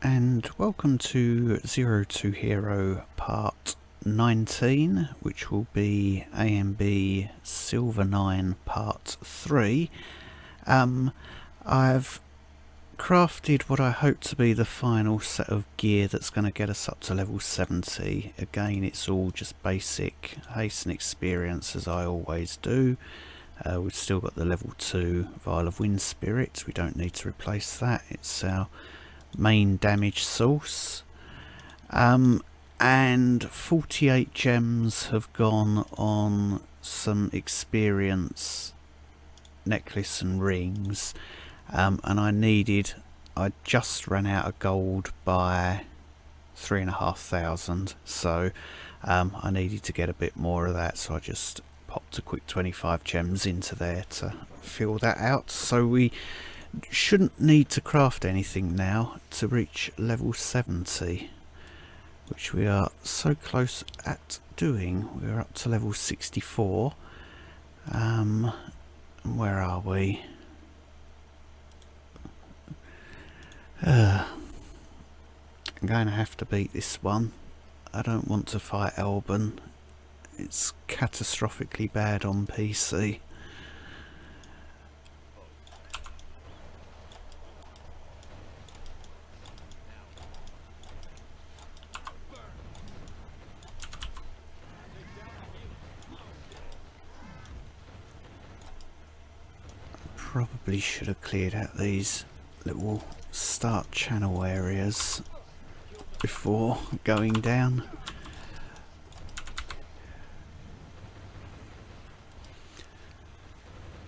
And welcome to Zero to Hero Part 19, which will be ANB Silver 9 Part 3. I've crafted what I hope to be the final set of gear that's going to get us up to level 70. Again, it's all just basic haste and experience, as I always do. We've still got the level 2 Vial of Wind Spirit. We don't need to replace that. It's our main damage source. And 48 gems have gone on some experience necklace and rings. And I just ran out of gold by 3,500, so I needed to get a bit more of that, so I just popped a quick 25 gems into there to fill that out. So we shouldn't need to craft anything now to reach level 70, which we are so close at doing. We're up to level 64. Where are we? I'm going to have to beat this one. I don't want to fight Alban. It's catastrophically bad on PC. Probably should have cleared out these little start channel areas before going down.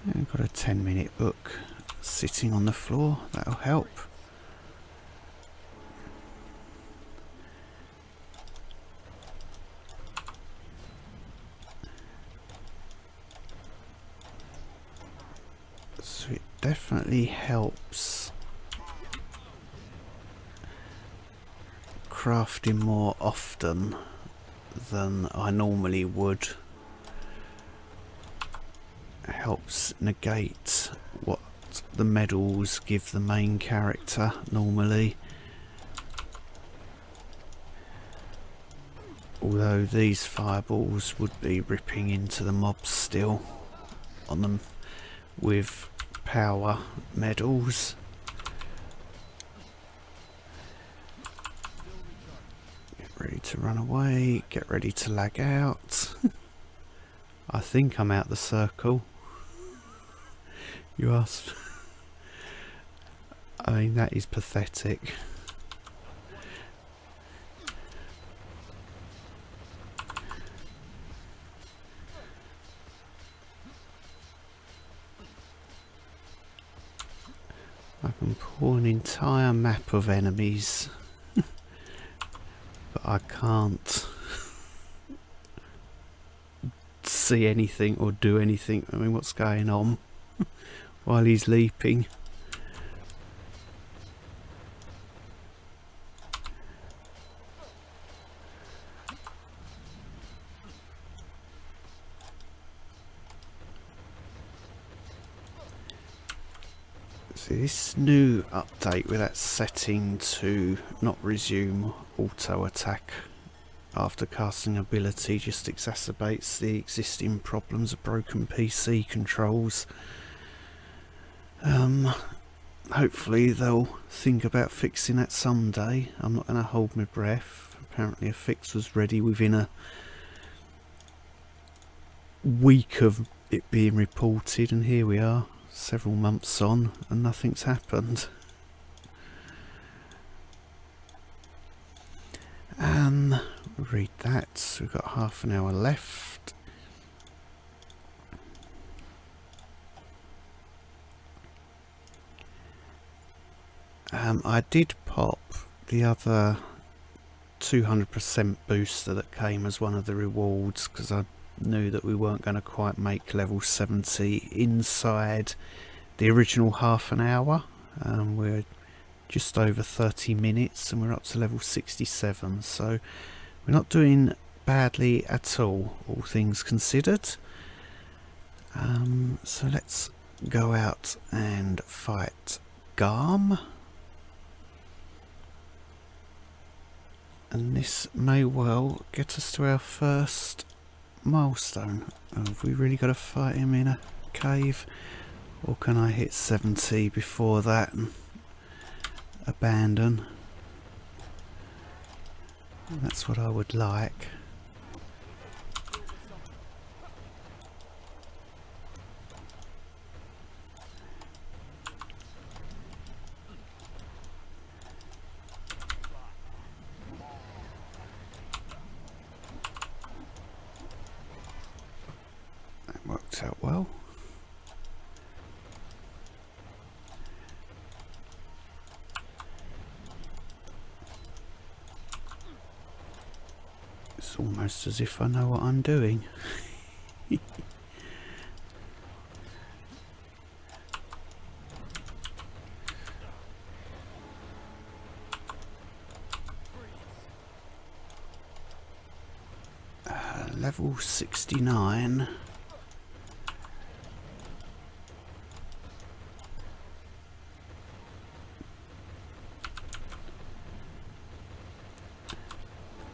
I've got a 10-minute book sitting on the floor, that'll help. So it definitely helps crafting more often than I normally would. Helps negate what the medals give the main character normally. Although these fireballs would be ripping into the mobs still on them with power medals. Get ready to run away, get ready to lag out. I think I'm out the circle. You asked. I mean, that is pathetic. I can pull an entire map of enemies, but I can't see anything or do anything. I mean, what's going on while he's leaping? See, this new update with that setting to not resume auto attack after casting ability just exacerbates the existing problems of broken PC controls. Hopefully they'll think about fixing that someday. I'm not going to hold my breath. Apparently a fix was ready within a week of it being reported, and here we are several months on and nothing's happened. Read that. We've got half an hour left. I did pop the other 200% booster that came as one of the rewards because I knew that we weren't going to quite make level 70 inside the original half an hour. We're just over 30 minutes and we're up to level 67, so we're not doing badly at all things considered. So let's go out and fight Garm. And this may well get us to our first milestone. Have we really got to fight him in a cave? Or can I hit 70 before that and abandon? That's what I would like. That worked out well. It's almost as if I know what I'm doing. Level 69.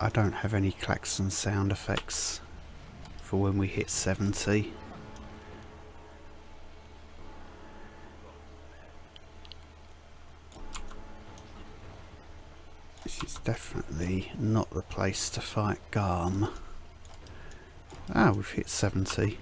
I don't have any klaxon sound effects for when we hit 70. This is definitely not the place to fight Garm. Ah, we've hit 70.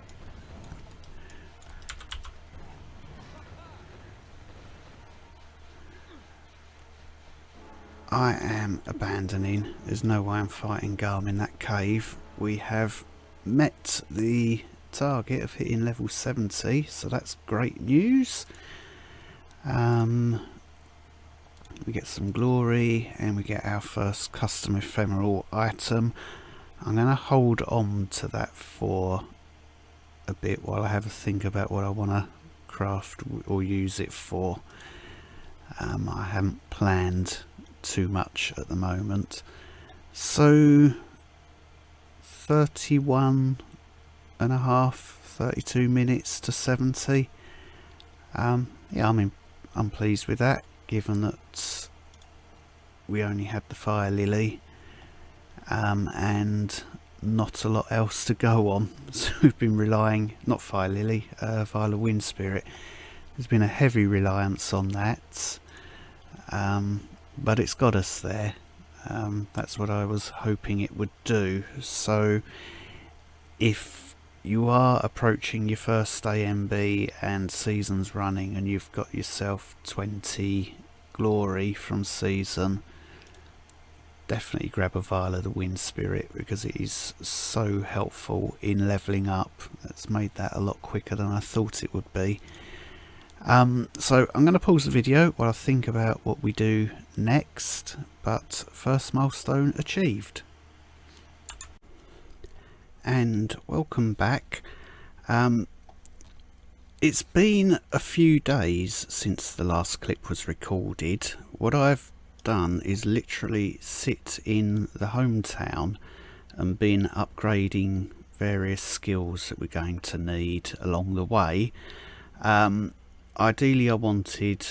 I am abandoning. There's no way I'm fighting Garm in that cave. We have met the target of hitting level 70, so that's great news. We get some glory and we get our first custom ephemeral item. I'm going to hold on to that for a bit while I have a think about what I want to craft or use it for. I haven't planned too much at the moment. So 31 and a half, 32 minutes to 70. Yeah, I'm pleased with that, given that we only had the fire lily and not a lot else to go on. So we've been relying, not fire lily, Viola wind spirit. There's been a heavy reliance on that, but it's got us there. That's what I was hoping it would do. So if you are approaching your first ANB and season's running and you've got yourself 20 glory from season, definitely grab a Viola the Wind Spirit, because it is so helpful in levelling up. It's made that a lot quicker than I thought it would be. So I'm going to pause the video while I think about what we do next, but first milestone achieved. And welcome back. It's been a few days since the last clip was recorded. What I've done is literally sit in the hometown and been upgrading various skills that we're going to need along the way. Ideally I wanted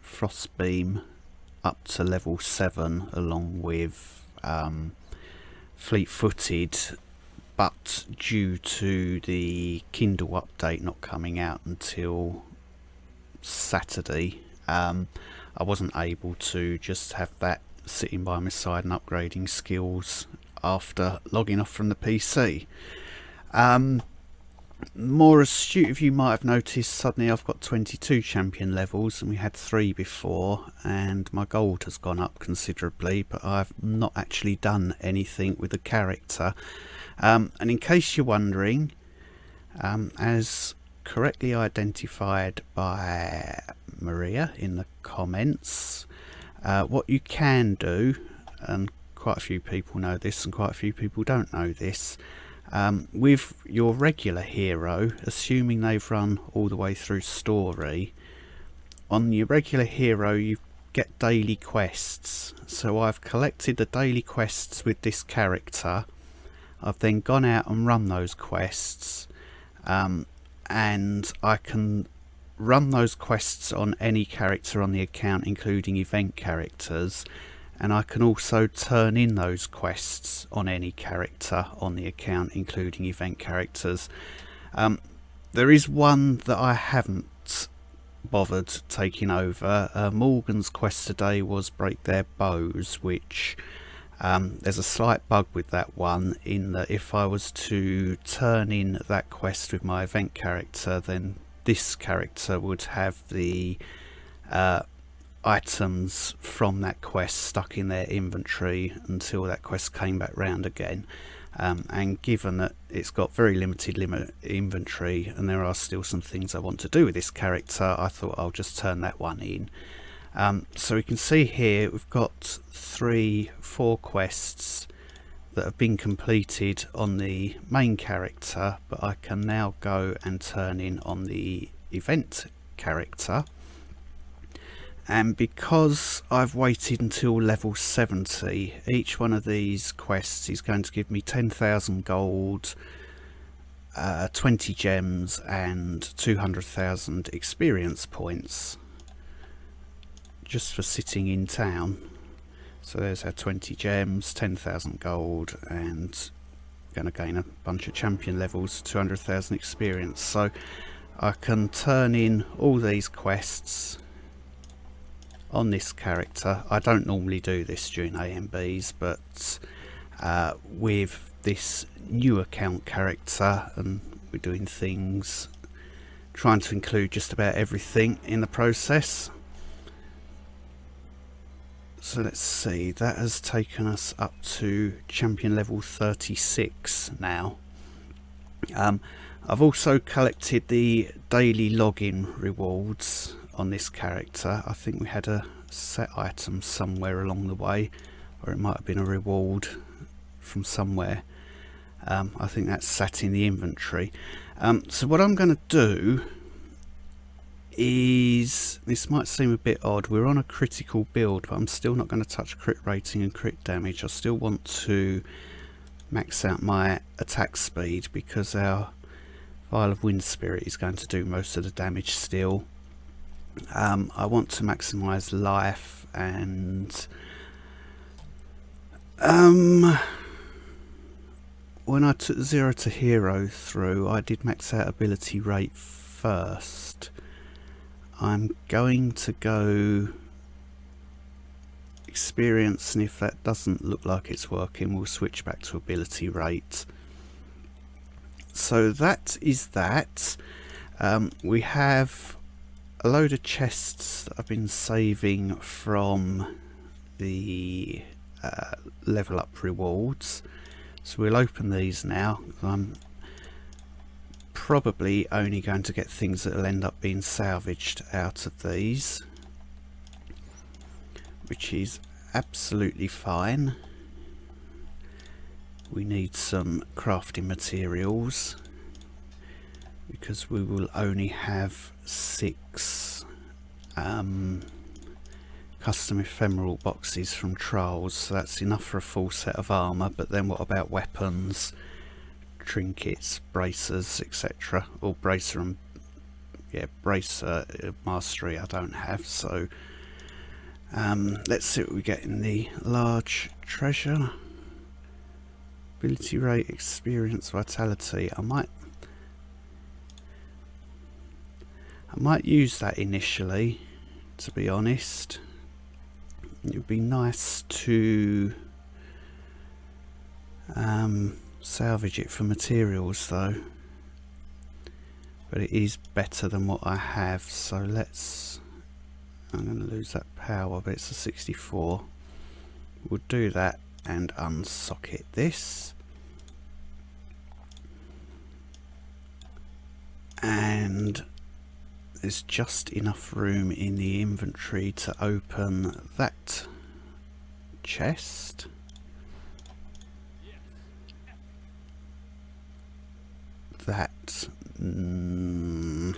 Frostbeam up to level 7 along with Fleet-footed, but due to the Kindle update not coming out until Saturday, I wasn't able to just have that sitting by my side and upgrading skills after logging off from the PC. More astute of you might have noticed suddenly I've got 22 champion levels and we had 3 before, and my gold has gone up considerably, but I've not actually done anything with the character. And in case you're wondering, as correctly identified by Maria in the comments, what you can do, and quite a few people know this and quite a few people don't know this, with your regular hero, assuming they've run all the way through story, on your regular hero you get daily quests. So I've collected the daily quests with this character. I've then gone out and run those quests, and I can run those quests on any character on the account, including event characters, and I can also turn in those quests on any character on the account, including event characters. There is one that I haven't bothered taking over. Morgan's quest today was break their bows, which there's a slight bug with that one, in that if I was to turn in that quest with my event character, then this character would have the items from that quest stuck in their inventory until that quest came back round again. And given that it's got very limited inventory and there are still some things I want to do with this character, I thought I'll just turn that one in. So we can see here we've got 4 quests that have been completed on the main character, but I can now go and turn in on the event character. And because I've waited until level 70, each one of these quests is going to give me 10,000 gold, 20 gems and 200,000 experience points just for sitting in town. So there's our 20 gems, 10,000 gold, and going to gain a bunch of champion levels, 200,000 experience. So I can turn in all these quests on this character. I don't normally do this during ANBs, but with this new account character, and we're doing things, trying to include just about everything in the process. So let's see, that has taken us up to champion level 36 now. I've also collected the daily login rewards on this character. I think we had a set item somewhere along the way, or it might have been a reward from somewhere. I think that's sat in the inventory. So what I'm going to do is, this might seem a bit odd, we're on a critical build, but I'm still not going to touch crit rating and crit damage. I still want to max out my attack speed because our Vial of Wind Spirit is going to do most of the damage still. I want to maximise life, and when I took 0 to hero through, I did max out ability rate first. I'm going to go experience, and if that doesn't look like it's working, we'll switch back to ability rate. So that is that. We have a load of chests that I've been saving from the level up rewards, so we'll open these now. I'm probably only going to get things that will end up being salvaged out of these, which is absolutely fine. We need some crafting materials because we will only have 6 custom ephemeral boxes from trials, so that's enough for a full set of armour. But then what about weapons, trinkets, bracers, etc. Or bracer and bracer mastery I don't have. So let's see what we get in the large treasure. Ability rate, experience, vitality. I might use that initially, to be honest. It would be nice to salvage it for materials though, but it is better than what I have, so I'm going to lose that power, but it's a 64. We'll do that and unsocket this, and there's just enough room in the inventory to open that chest. That no.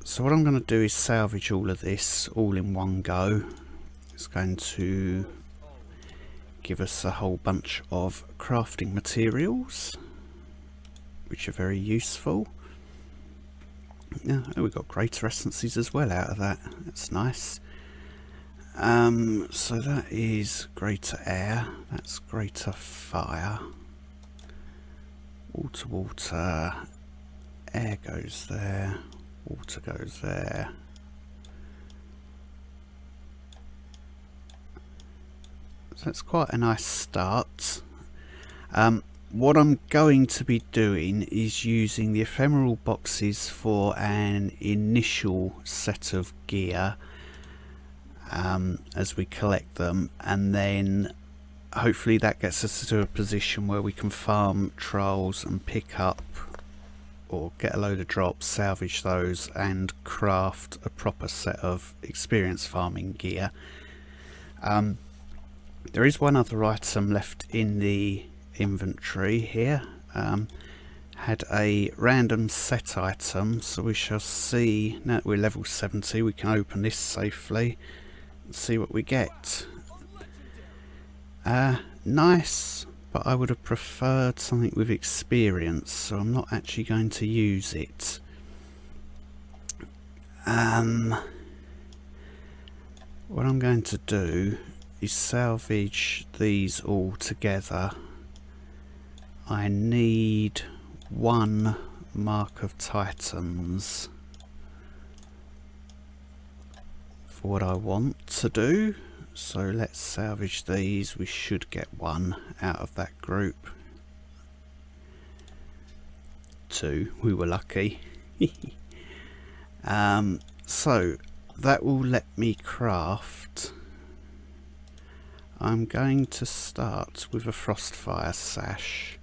So what I'm going to do is salvage all of this all in one go. It's going to give us a whole bunch of crafting materials, which are very useful. Yeah, oh, we got greater essences as well out of that. That's nice. So that is greater air. That's greater fire. Water, water. Air goes there. Water goes there. So that's quite a nice start. What I'm going to be doing is using the ephemeral boxes for an initial set of gear as we collect them, and then hopefully that gets us to a position where we can farm trials and pick up or get a load of drops, salvage those and craft a proper set of experience farming gear. There is one other item left in the inventory here. Had a random set item, so we shall see. Now that we're level 70, we can open this safely and see what we get. Nice, but I would have preferred something with experience, so I'm not actually going to use it. What I'm going to do is salvage these all together. I need 1 mark of Titans for what I want to do. So let's salvage these. We should get 1 out of that group. 2, we were lucky. So that will let me craft. I'm going to start with a Frostfire sash.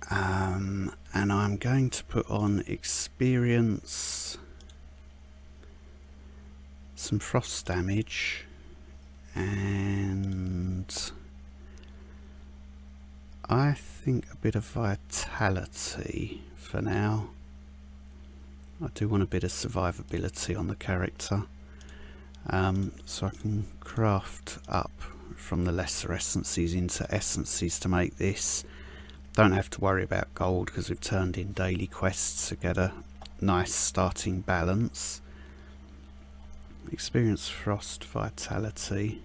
And I'm going to put on experience, some frost damage, and I think a bit of vitality for now. I do want a bit of survivability on the character, so I can craft up from the lesser essences into essences to make this. Don't have to worry about gold because we've turned in daily quests to get a nice starting balance. Experience frost, vitality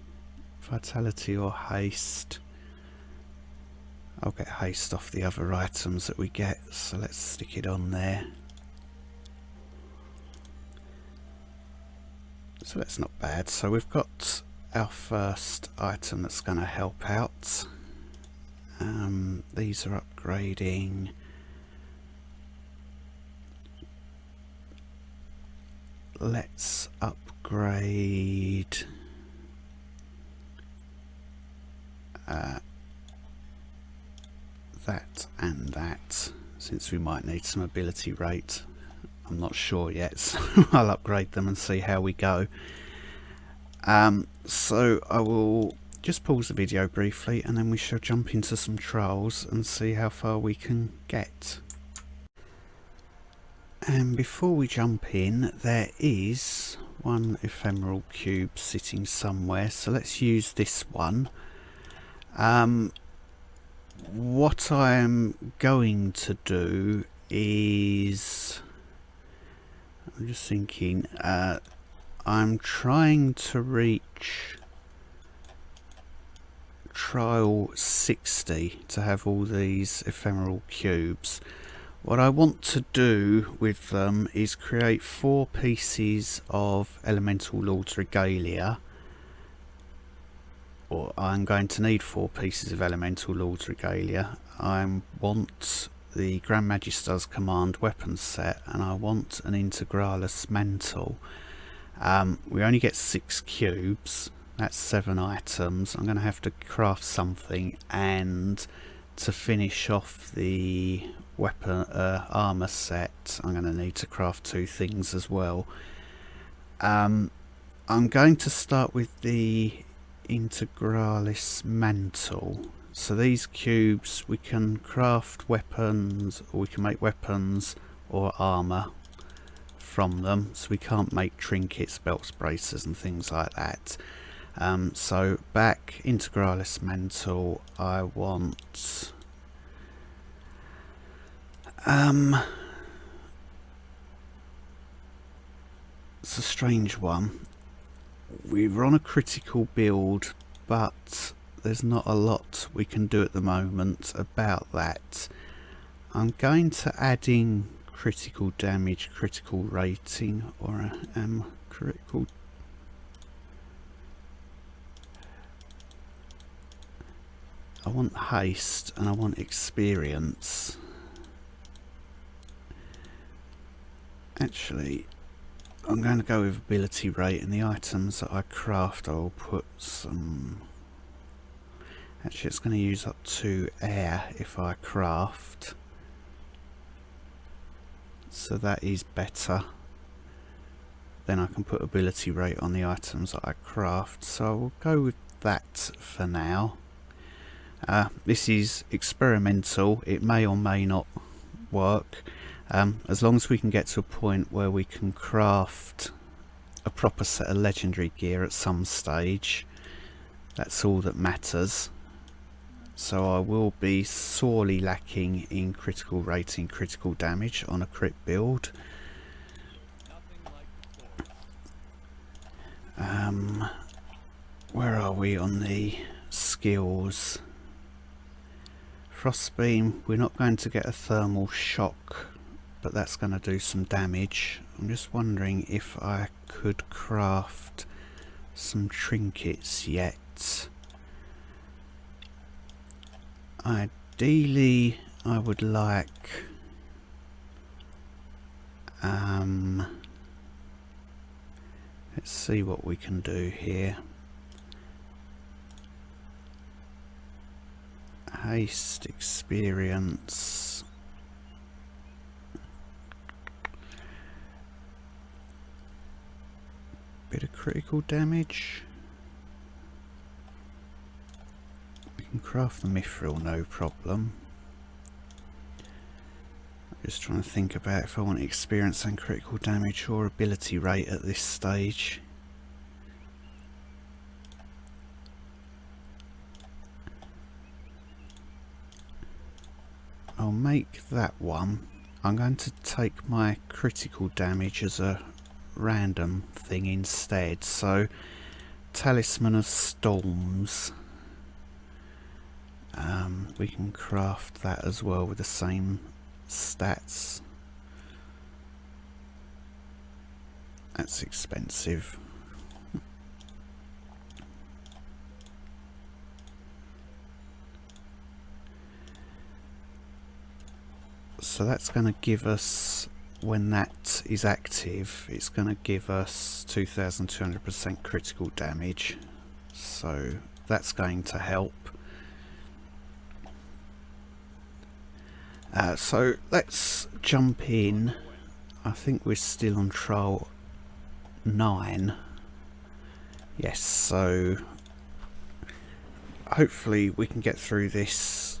or haste. I'll get haste off the other items that we get, so let's stick it on there. So that's not bad. So we've got our first item that's going to help out. These are upgrading. Let's upgrade that and that, since we might need some ability rate. I'm not sure yet, so I'll upgrade them and see how we go. So I will just pause the video briefly and then we shall jump into some trials and see how far we can get. And before we jump in, there is one ephemeral cube sitting somewhere, so let's use this one. What I'm going to do is, I'm just thinking, I'm trying to reach trial 60 to have all these ephemeral cubes. What I want to do with them is create 4 pieces of elemental Lord's regalia, or I'm going to need 4 pieces of elemental Lord's regalia. I want the Grand Magister's command weapon set, and I want an integralis mantle. We only get 6 cubes, that's 7 items. I'm going to have to craft something, and to finish off the weapon armor set I'm going to need to craft 2 things as well. I'm going to start with the integralis mantle. So these cubes, we can craft weapons, or we can make weapons or armor from them, so we can't make trinkets, belts, braces and things like that. So back integralis mantle, I want it's a strange one. We're on a critical build, but there's not a lot we can do at the moment about that. I'm going to add in critical damage, critical rating, or critical. I want haste and I want experience. Actually, I'm going to go with ability rate, and the items that I craft I'll put some... Actually, it's going to use up 2 air if I craft. So that is better. Then I can put ability rate on the items that I craft. So we'll go with that for now. This is experimental. It may or may not work. As long as we can get to a point where we can craft a proper set of legendary gear at some stage, that's all that matters. So I will be sorely lacking in critical rating, critical damage on a crit build. Where are we on the skills? Frostbeam, we're not going to get a thermal shock, but that's going to do some damage. I'm just wondering if I could craft some trinkets yet. Ideally, I would like let's see what we can do here. Haste, experience. Bit of critical damage. We can craft the mithril, no problem. I'm just trying to think about if I want experience and critical damage or ability rate at this stage. I'll make that one. I'm going to take my critical damage as a random thing instead. So, Talisman of Storms. We can craft that as well with the same stats. That's expensive. So that's going to give us, when that is active, it's going to give us 2200% critical damage. So that's going to help. So let's jump in. I think we're still on trial 9. Yes, so hopefully we can get through this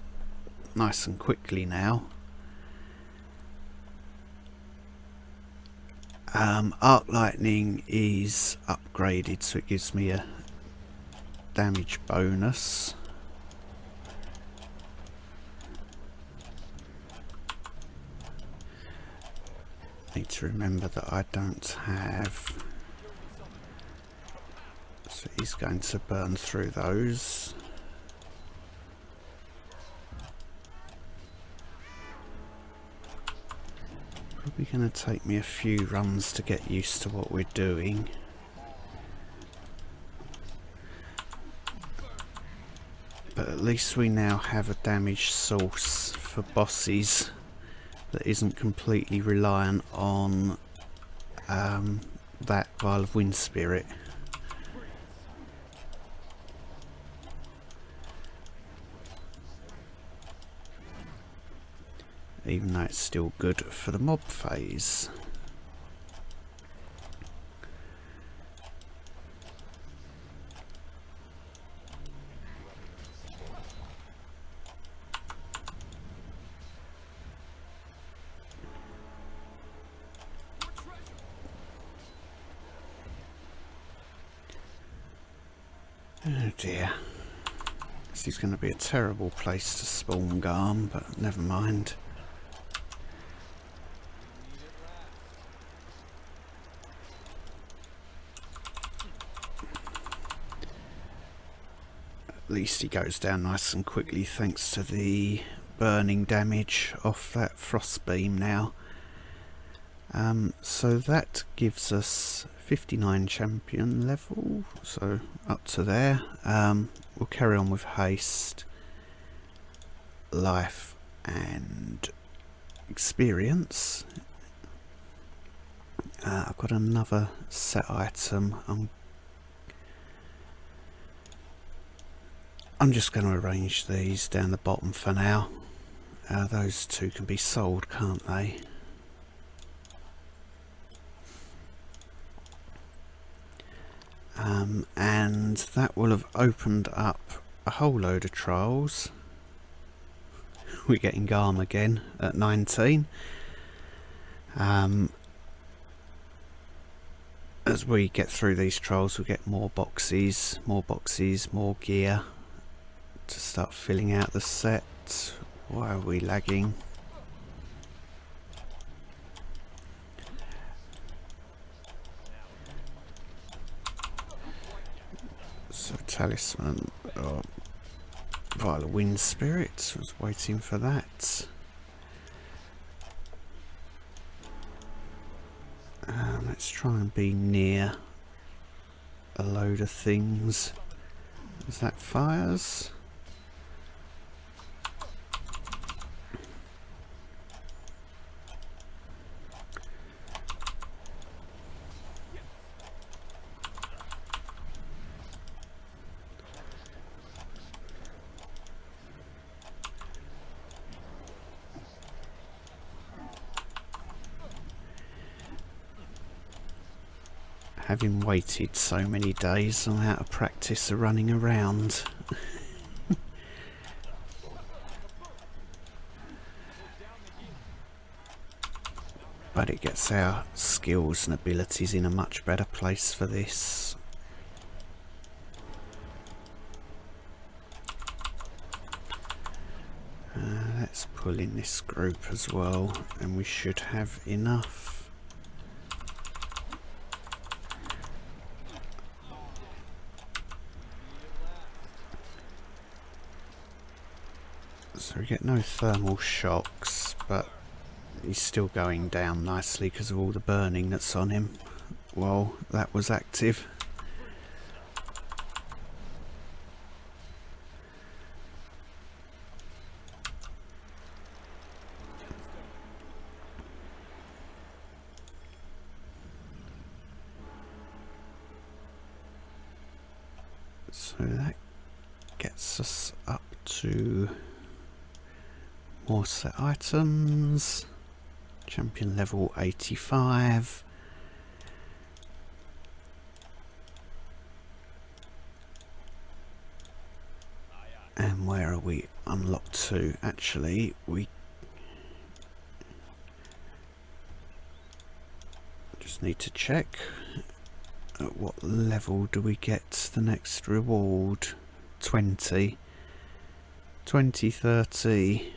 nice and quickly now. Arc Lightning is upgraded, so it gives me a damage bonus. Need to remember that I don't have, so he's going to burn through those. Probably going to take me a few runs to get used to what we're doing. But at least we now have a damage source for bosses that isn't completely reliant on that Vial of Wind Spirit. Even though it's still good for the mob phase. Oh dear. This is going to be a terrible place to spawn Garm, but never mind. least he goes down nice and quickly thanks to the burning damage off that frost beam now. So that gives us 59 champion level, so up to there. We'll carry on with haste, life and experience. I've got another set item. I'm just going to arrange these down the bottom for now. Those two can be sold, can't they? And that will have opened up a whole load of trials. We're getting Garm again at 19. As we get through these trials, we get more boxes, more gear to start filling out the set. Why are we lagging? So talisman, oh, Violet Wind Spirit, I was waiting for that. Let's try and be near a load of things. Is that fires? Having waited so many days, I'm out of practice of running around. But it gets our skills and abilities in a much better place for this. Let's pull in this group as well, and we should have enough. So we get no thermal shocks, but he's still going down nicely because of all the burning that's on him. Well, that was active. So that gets us up to more set items. Champion level 85. And where are we unlocked to? Actually, we just need to check at what level do we get the next reward. 20, 30.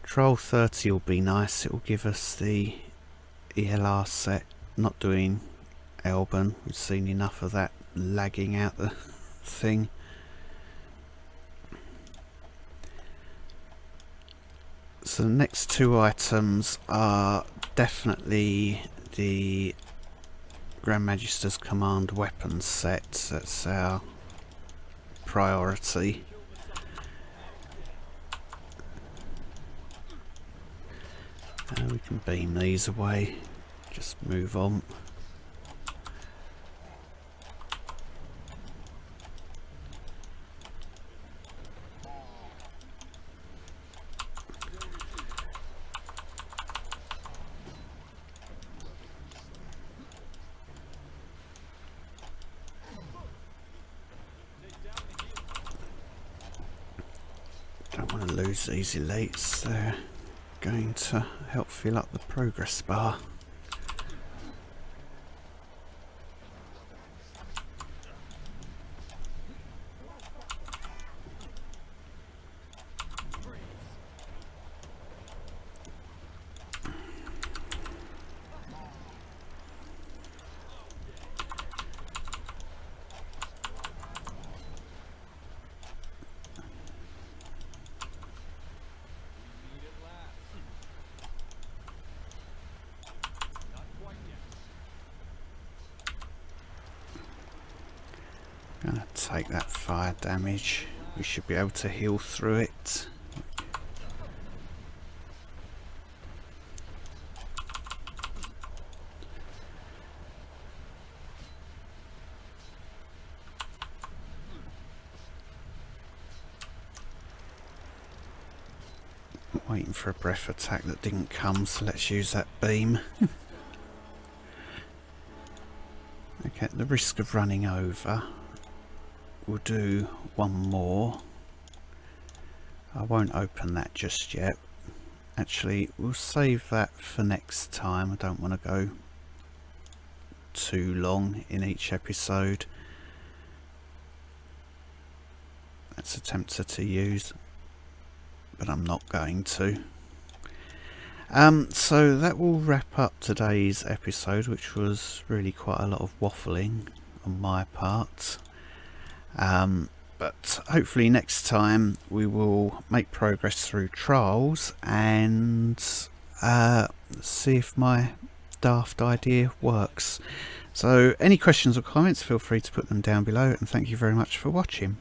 Troll 30 will be nice. It will give us the ELR set. Not doing Elban. We've seen enough of that lagging out the thing. So the next two items are definitely the Grand Magister's Command weapon set. That's our priority. We can beam these away, just move on. Don't want to lose these elites, they're going to help fill up the progress bar. take that fire damage. We should be able to heal through it. Waiting for a breath attack that didn't come, so let's use that beam. Okay, at the risk of running over, we'll do one more. I won't open that just yet. Actually, we'll save that for next time. I don't want to go too long in each episode. That's a tempter to use, but I'm not going to. So that will wrap up today's episode, which was really quite a lot of waffling on my part. But hopefully next time we will make progress through trials and see if my daft idea works. So any questions or comments, feel free to put them down below, and thank you very much for watching.